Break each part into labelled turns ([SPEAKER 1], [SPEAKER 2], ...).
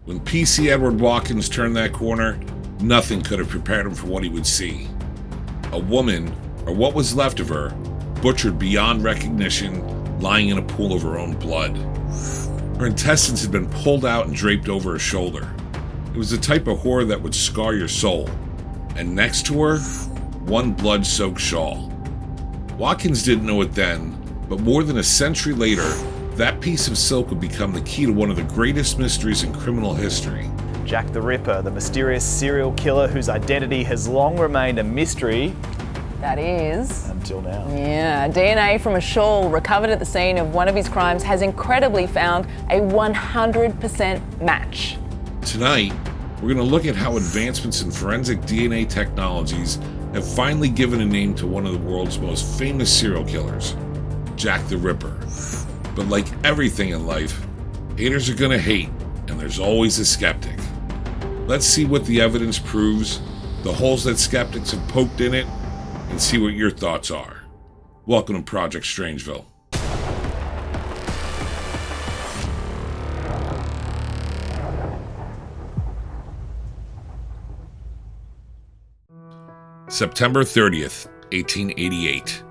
[SPEAKER 1] When PC Edward Watkins turned that corner, nothing could have prepared him for what he would see. A woman, or what was left of her, butchered beyond recognition, lying in a pool of her own blood. Her intestines had been pulled out and draped over her shoulder. It was the type of horror that would scar your soul. And next to her, one blood-soaked shawl. Watkins didn't know it then, but more than a century later, that piece of silk would become the key to one of the greatest mysteries in criminal history.
[SPEAKER 2] Jack the Ripper, the mysterious serial killer whose identity has long remained a mystery.
[SPEAKER 3] That is.
[SPEAKER 2] Until now.
[SPEAKER 3] Yeah, DNA from a shawl recovered at the scene of one of his crimes has incredibly found a 100% match.
[SPEAKER 1] Tonight, we're going to look at how advancements in forensic DNA technologies have finally given a name to one of the world's most famous serial killers, Jack the Ripper. But like everything in life, haters are going to hate, and there's always a skeptic. Let's see what the evidence proves, the holes that skeptics have poked in it, and see what your thoughts are. Welcome to Project Strangeville. September 30th, 1888.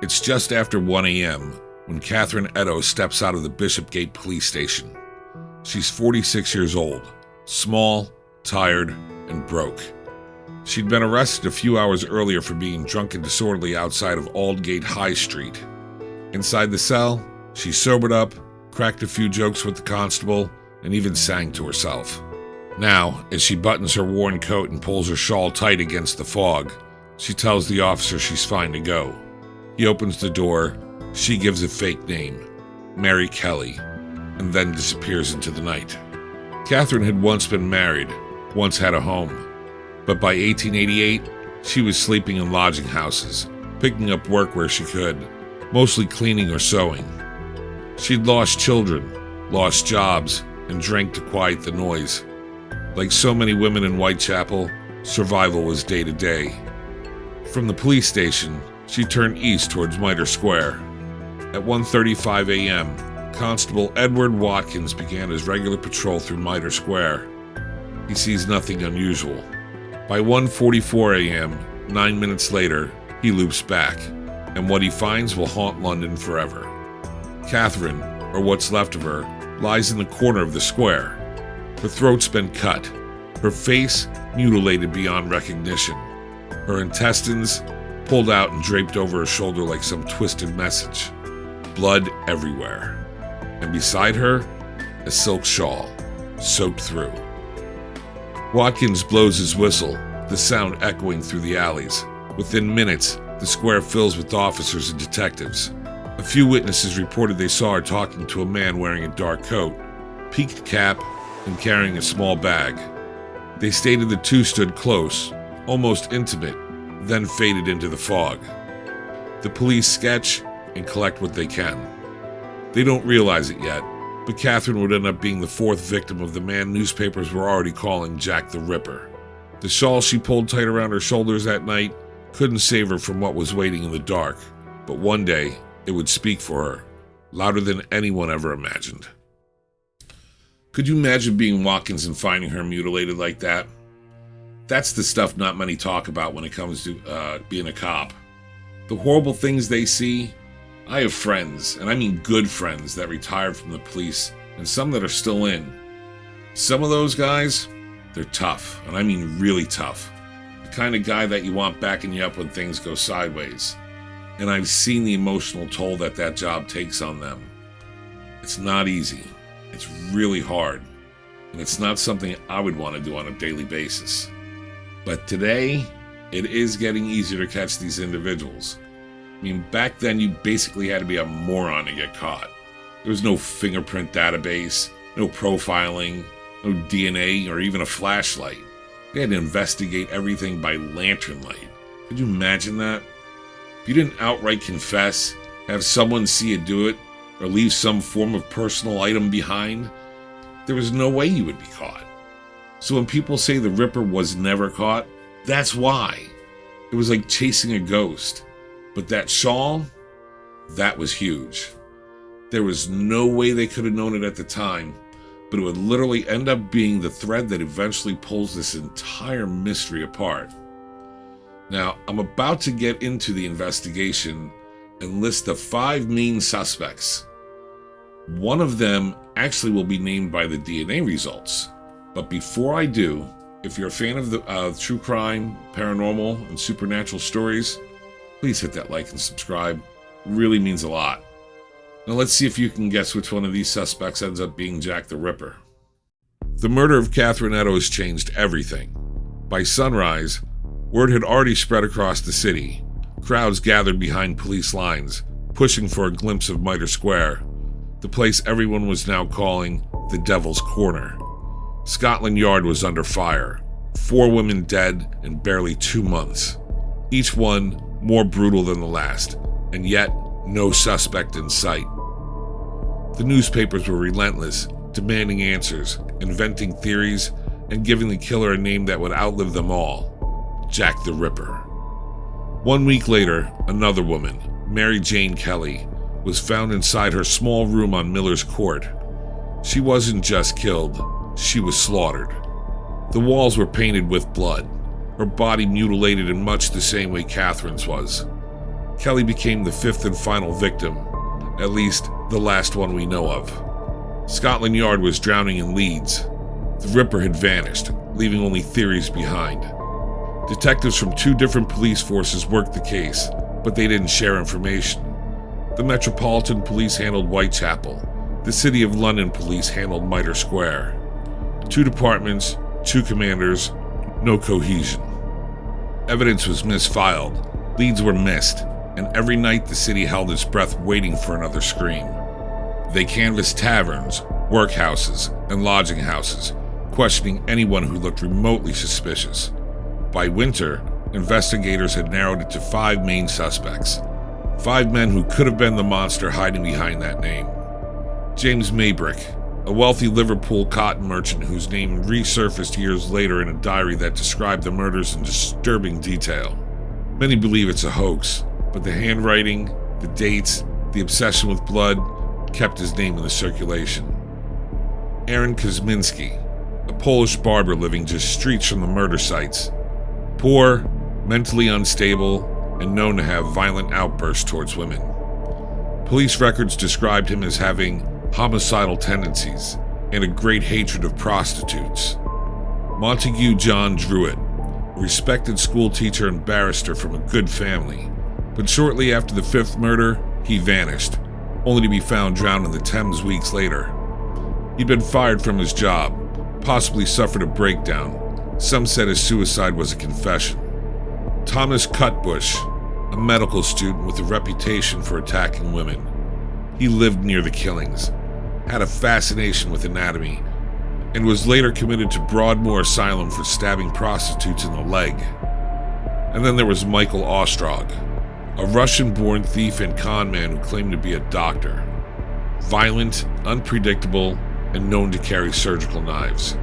[SPEAKER 1] It's just after 1 a.m. when Catherine Eddowes steps out of the Bishopgate police station. She's 46 years old, small, tired, and broke. She'd been arrested a few hours earlier for being drunk and disorderly outside of Aldgate High Street. Inside the cell, she sobered up, cracked a few jokes with the constable, and even sang to herself. Now, as she buttons her worn coat and pulls her shawl tight against the fog, she tells the officer she's fine to go. He opens the door, she gives a fake name, Mary Kelly, and then disappears into the night. Catherine had once been married, once had a home, but by 1888, she was sleeping in lodging houses, picking up work where she could, mostly cleaning or sewing. She'd lost children, lost jobs, and drank to quiet the noise. Like so many women in Whitechapel, survival was day to day. From the police station, she turned east towards Mitre Square. At 1:35 a.m., Constable Edward Watkins began his regular patrol through Mitre Square. He sees nothing unusual. By 1:44 a.m., 9 minutes later, he loops back, and what he finds will haunt London forever. Catherine, or what's left of her, lies in the corner of the square. Her throat's been cut, her face mutilated beyond recognition, her intestines pulled out and draped over her shoulder like some twisted message. Blood everywhere. And beside her, a silk shawl, soaked through. Watkins blows his whistle, the sound echoing through the alleys. Within minutes, the square fills with officers and detectives. A few witnesses reported they saw her talking to a man wearing a dark coat, peaked cap, and carrying a small bag. They stated the two stood close, almost intimate, then faded into the fog. The police sketch and collect what they can. They don't realize it yet, but Catherine would end up being the fourth victim of the man newspapers were already calling Jack the Ripper. The shawl she pulled tight around her shoulders that night couldn't save her from what was waiting in the dark, but one day it would speak for her, louder than anyone ever imagined. Could you imagine being Watkins and finding her mutilated like that? That's the stuff not many talk about when it comes to being a cop. The horrible things they see. I have friends, and I mean good friends, that retired from the police, and some that are still in. Some of those guys, they're tough, and I mean really tough. The kind of guy that you want backing you up when things go sideways. And I've seen the emotional toll that job takes on them. It's not easy. It's really hard, and it's not something I would want to do on a daily basis. But today, it is getting easier to catch these individuals. I mean, back then you basically had to be a moron to get caught. There was no fingerprint database, no profiling, no DNA, or even a flashlight. They had to investigate everything by lantern light. Could you imagine that? If you didn't outright confess, have someone see you do it, or leave some form of personal item behind, there was no way you would be caught. So when people say the Ripper was never caught, that's why. It was like chasing a ghost. But that shawl, that was huge. There was no way they could have known it at the time, but it would literally end up being the thread that eventually pulls this entire mystery apart. Now, I'm about to get into the investigation and list the 5 main suspects. One of them actually will be named by the DNA results. But before I do, if you're a fan of the true crime, paranormal, and supernatural stories, please hit that like and subscribe. It really means a lot. Now let's see if you can guess which one of these suspects ends up being Jack the Ripper. The murder of Catherine Eddowes changed everything. By sunrise, word had already spread across the city. Crowds gathered behind police lines, pushing for a glimpse of Mitre Square, the place everyone was now calling the Devil's Corner. Scotland Yard was under fire. 4 women dead in barely 2 months. Each one more brutal than the last, and yet no suspect in sight. The newspapers were relentless, demanding answers, inventing theories, and giving the killer a name that would outlive them all: Jack the Ripper. 1 week later, another woman, Mary Jane Kelly, was found inside her small room on Miller's Court. She wasn't just killed, she was slaughtered. The walls were painted with blood, her body mutilated in much the same way Catherine's was. Kelly became the 5th and final victim, at least the last one we know of. Scotland Yard was drowning in leads. The Ripper had vanished, leaving only theories behind. Detectives from 2 different police forces worked the case, but they didn't share information. The Metropolitan Police handled Whitechapel. The City of London Police handled Mitre Square. 2 departments, 2 commanders, no cohesion. Evidence was misfiled, leads were missed, and every night the city held its breath waiting for another scream. They canvassed taverns, workhouses, and lodging houses, questioning anyone who looked remotely suspicious. By winter, investigators had narrowed it to 5 main suspects. 5 men who could have been the monster hiding behind that name. James Maybrick, a wealthy Liverpool cotton merchant whose name resurfaced years later in a diary that described the murders in disturbing detail. Many believe it's a hoax, but the handwriting, the dates, the obsession with blood kept his name in the circulation. Aaron Kosminski, a Polish barber living just streets from the murder sites. Poor, mentally unstable, and known to have violent outbursts towards women. Police records described him as having homicidal tendencies and a great hatred of prostitutes. Montague John Druitt, a respected school teacher and barrister from a good family, but shortly after the 5th murder, he vanished, only to be found drowned in the Thames weeks later. He'd been fired from his job, possibly suffered a breakdown. Some said his suicide was a confession. Thomas Cutbush, a medical student with a reputation for attacking women. He lived near the killings, had a fascination with anatomy, and was later committed to Broadmoor Asylum for stabbing prostitutes in the leg. And then there was Michael Ostrog, a Russian-born thief and con man who claimed to be a doctor. Violent, unpredictable, and known to carry surgical knives.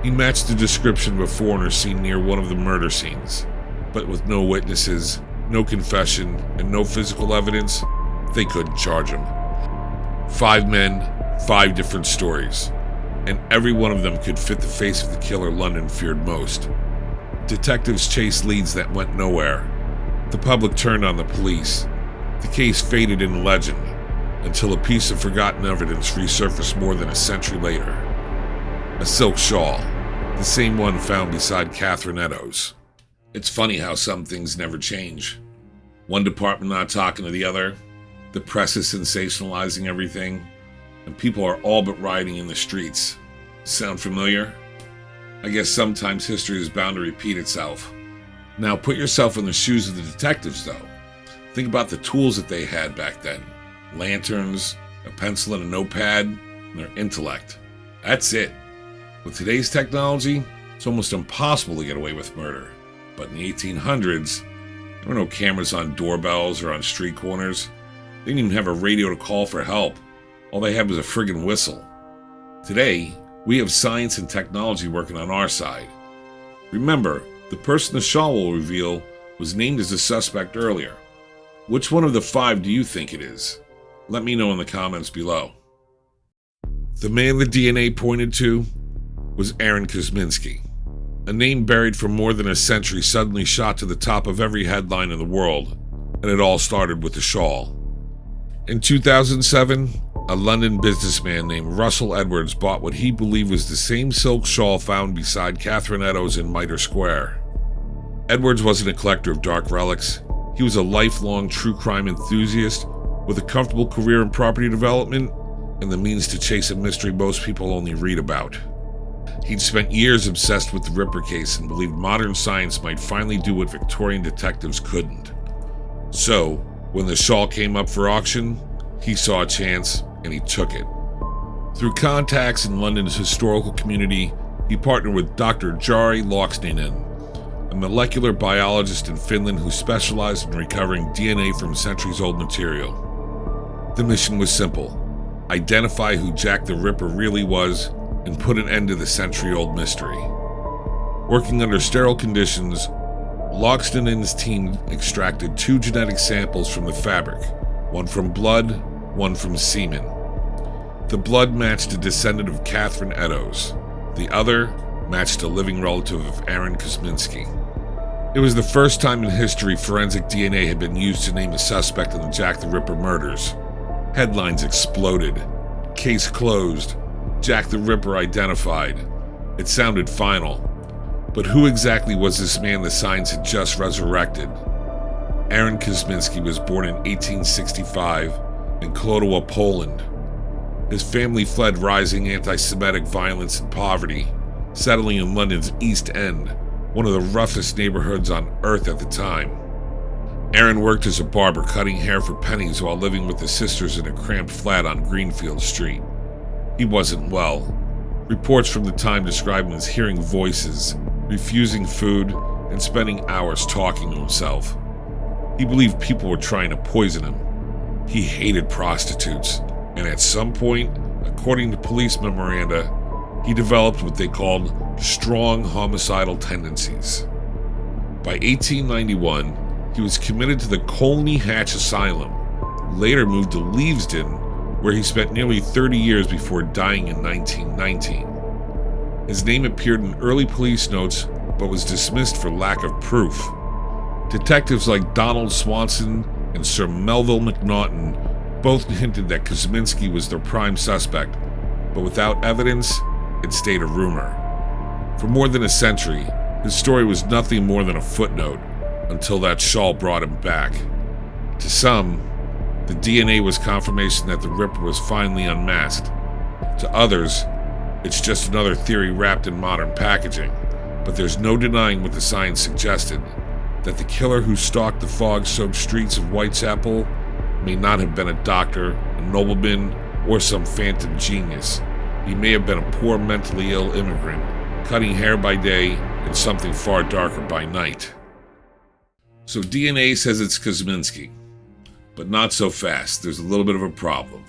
[SPEAKER 1] He matched the description of a foreigner seen near one of the murder scenes, but with no witnesses, no confession, and no physical evidence, they couldn't charge him. 5 men, 5 different stories, and every one of them could fit the face of the killer London feared most. Detectives chased leads that went nowhere. The public turned on the police. The case faded into legend, until a piece of forgotten evidence resurfaced more than a century later. A silk shawl, the same one found beside Catherine Eddowes. It's funny how some things never change. One department not talking to the other, the press is sensationalizing everything, and people are all but rioting in the streets. Sound familiar? I guess sometimes history is bound to repeat itself. Now put yourself in the shoes of the detectives, though. Think about the tools that they had back then. Lanterns, a pencil and a notepad, and their intellect. That's it. With today's technology, it's almost impossible to get away with murder. But in the 1800s, there were no cameras on doorbells or on street corners. They didn't even have a radio to call for help. All they had was a friggin' whistle. Today, we have science and technology working on our side. Remember, the person the shawl will reveal was named as a suspect earlier. Which one of the 5 do you think it is? Let me know in the comments below. The man the DNA pointed to was Aaron Kosminski. A name buried for more than a century suddenly shot to the top of every headline in the world, and it all started with the shawl. In 2007, a London businessman named Russell Edwards bought what he believed was the same silk shawl found beside Catherine Eddowes in Mitre Square. Edwards wasn't a collector of dark relics. He was a lifelong true crime enthusiast with a comfortable career in property development and the means to chase a mystery most people only read about. He'd spent years obsessed with the Ripper case and believed modern science might finally do what Victorian detectives couldn't. So, when the shawl came up for auction, he saw a chance and he took it. Through contacts in London's historical community, he partnered with Dr. Jari Laaksonen, a molecular biologist in Finland who specialized in recovering DNA from centuries-old material. The mission was simple: identify who Jack the Ripper really was and put an end to the century-old mystery. Working under sterile conditions, Laaksonen's team extracted 2 genetic samples from the fabric, one from blood, one from semen. The blood matched a descendant of Catherine Eddowes. The other matched a living relative of Aaron Kosminski. It was the first time in history forensic DNA had been used to name a suspect in the Jack the Ripper murders. Headlines exploded. Case closed. Jack the Ripper identified. It sounded final. But who exactly was this man the science had just resurrected? Aaron Kosminski was born in 1865 in Kłodawa, Poland. His family fled rising anti-Semitic violence and poverty, settling in London's East End, one of the roughest neighborhoods on earth at the time. Aaron worked as a barber, cutting hair for pennies while living with his sisters in a cramped flat on Greenfield Street. He wasn't well. Reports from the time describe him as hearing voices, refusing food, and spending hours talking to himself. He believed people were trying to poison him. He hated prostitutes, and at some point, according to police memoranda, he developed what they called strong homicidal tendencies. By 1891, he was committed to the Colney Hatch Asylum, later moved to Leavesden, where he spent nearly 30 years before dying in 1919. His name appeared in early police notes, but was dismissed for lack of proof. Detectives like Donald Swanson and Sir Melville McNaughton both hinted that Kosminski was their prime suspect, but without evidence, it stayed a rumor. For more than a century, his story was nothing more than a footnote, until that shawl brought him back. To some, the DNA was confirmation that the Ripper was finally unmasked. To others, it's just another theory wrapped in modern packaging, but there's no denying what the science suggested, that the killer who stalked the fog-soaked streets of Whitechapel may not have been a doctor, a nobleman, or some phantom genius. He may have been a poor mentally ill immigrant, cutting hair by day and something far darker by night. So DNA says it's Kosminski, but not so fast. There's a little bit of a problem.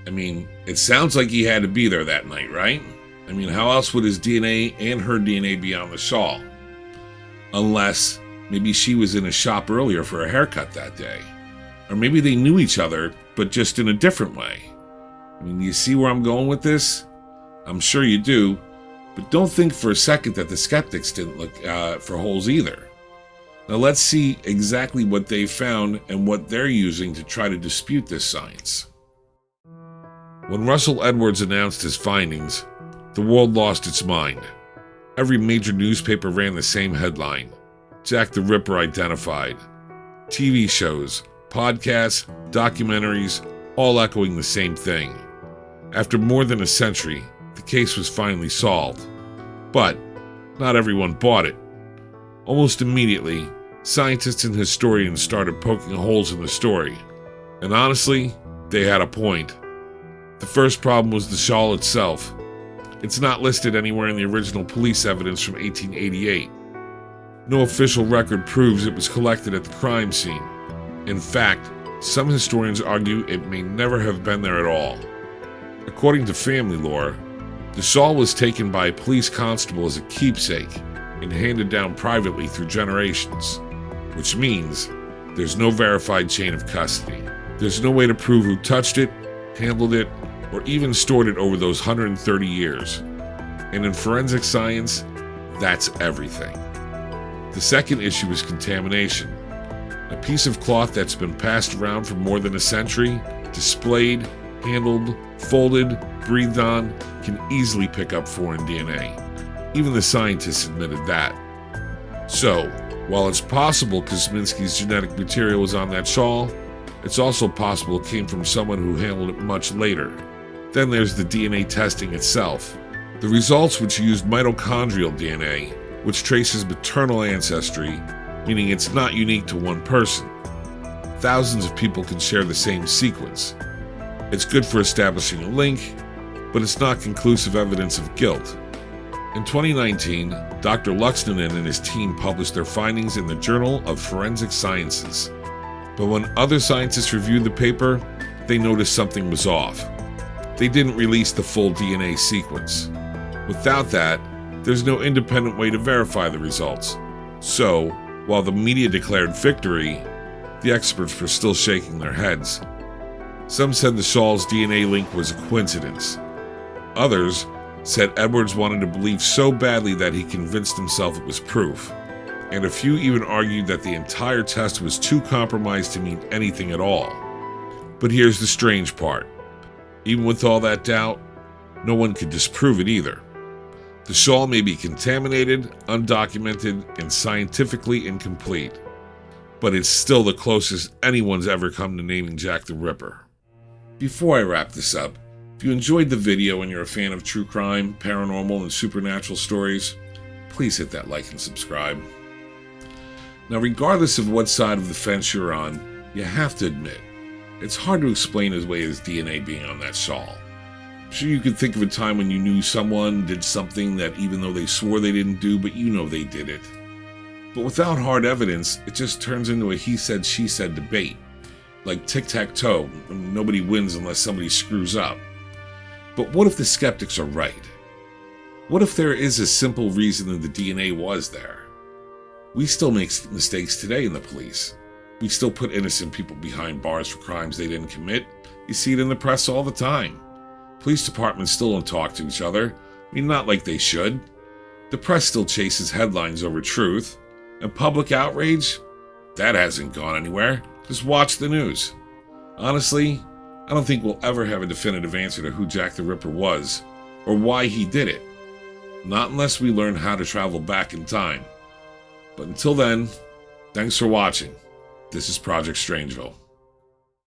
[SPEAKER 1] I mean, it sounds like he had to be there that night, right? I mean, how else would his DNA and her DNA be on the shawl? Unless maybe she was in a shop earlier for a haircut that day. Or maybe they knew each other, but just in a different way. I mean, do you see where I'm going with this? I'm sure you do, but don't think for a second that the skeptics didn't look for holes either. Now let's see exactly what they found and what they're using to try to dispute this science. When Russell Edwards announced his findings, the world lost its mind. Every major newspaper ran the same headline: Jack the Ripper identified. TV shows, podcasts, documentaries, all echoing the same thing. After more than a century, the case was finally solved. But not everyone bought it. Almost immediately, scientists and historians started poking holes in the story. And honestly, they had a point. The first problem was the shawl itself. It's not listed anywhere in the original police evidence from 1888. No official record proves it was collected at the crime scene. In fact, some historians argue it may never have been there at all. According to family lore, the shawl was taken by a police constable as a keepsake and handed down privately through generations, which means there's no verified chain of custody. There's no way to prove who touched it, handled it, or even stored it over those 130 years. And in forensic science, that's everything. The second issue is contamination. A piece of cloth that's been passed around for more than a century, displayed, handled, folded, breathed on, can easily pick up foreign DNA. Even the scientists admitted that. So, while it's possible Kosminski's genetic material was on that shawl, it's also possible it came from someone who handled it much later. Then there's the DNA testing itself. The results, which used mitochondrial DNA, which traces maternal ancestry, meaning it's not unique to one person. Thousands of people can share the same sequence. It's good for establishing a link, but it's not conclusive evidence of guilt. In 2019, Dr. Luxnanen and his team published their findings in the Journal of Forensic Sciences. But when other scientists reviewed the paper, they noticed something was off. They didn't release the full DNA sequence. Without that, there's no independent way to verify the results. So, while the media declared victory, the experts were still shaking their heads. Some said the shawl's DNA link was a coincidence. Others said Edwards wanted to believe so badly that he convinced himself it was proof. And a few even argued that the entire test was too compromised to mean anything at all. But here's the strange part. Even with all that doubt, no one could disprove it either. The shawl may be contaminated, undocumented, and scientifically incomplete, but it's still the closest anyone's ever come to naming Jack the Ripper. Before I wrap this up, if you enjoyed the video and you're a fan of true crime, paranormal, and supernatural stories, please hit that like and subscribe. Now, regardless of what side of the fence you're on, you have to admit, it's hard to explain away his DNA being on that shawl. I'm sure you could think of a time when you knew someone did something that even though they swore they didn't do, but you know they did it. But without hard evidence, it just turns into a he said, she said debate. Like tic-tac-toe, nobody wins unless somebody screws up. But what if the skeptics are right? What if there is a simple reason that the DNA was there? We still make mistakes today in the police. We still put innocent people behind bars for crimes they didn't commit. You see it in the press all the time. Police departments still don't talk to each other. I mean, not like they should. The press still chases headlines over truth. And public outrage? That hasn't gone anywhere. Just watch the news. Honestly, I don't think we'll ever have a definitive answer to who Jack the Ripper was, or why he did it. Not unless we learn how to travel back in time. But until then, thanks for watching. This is Project Strangeville.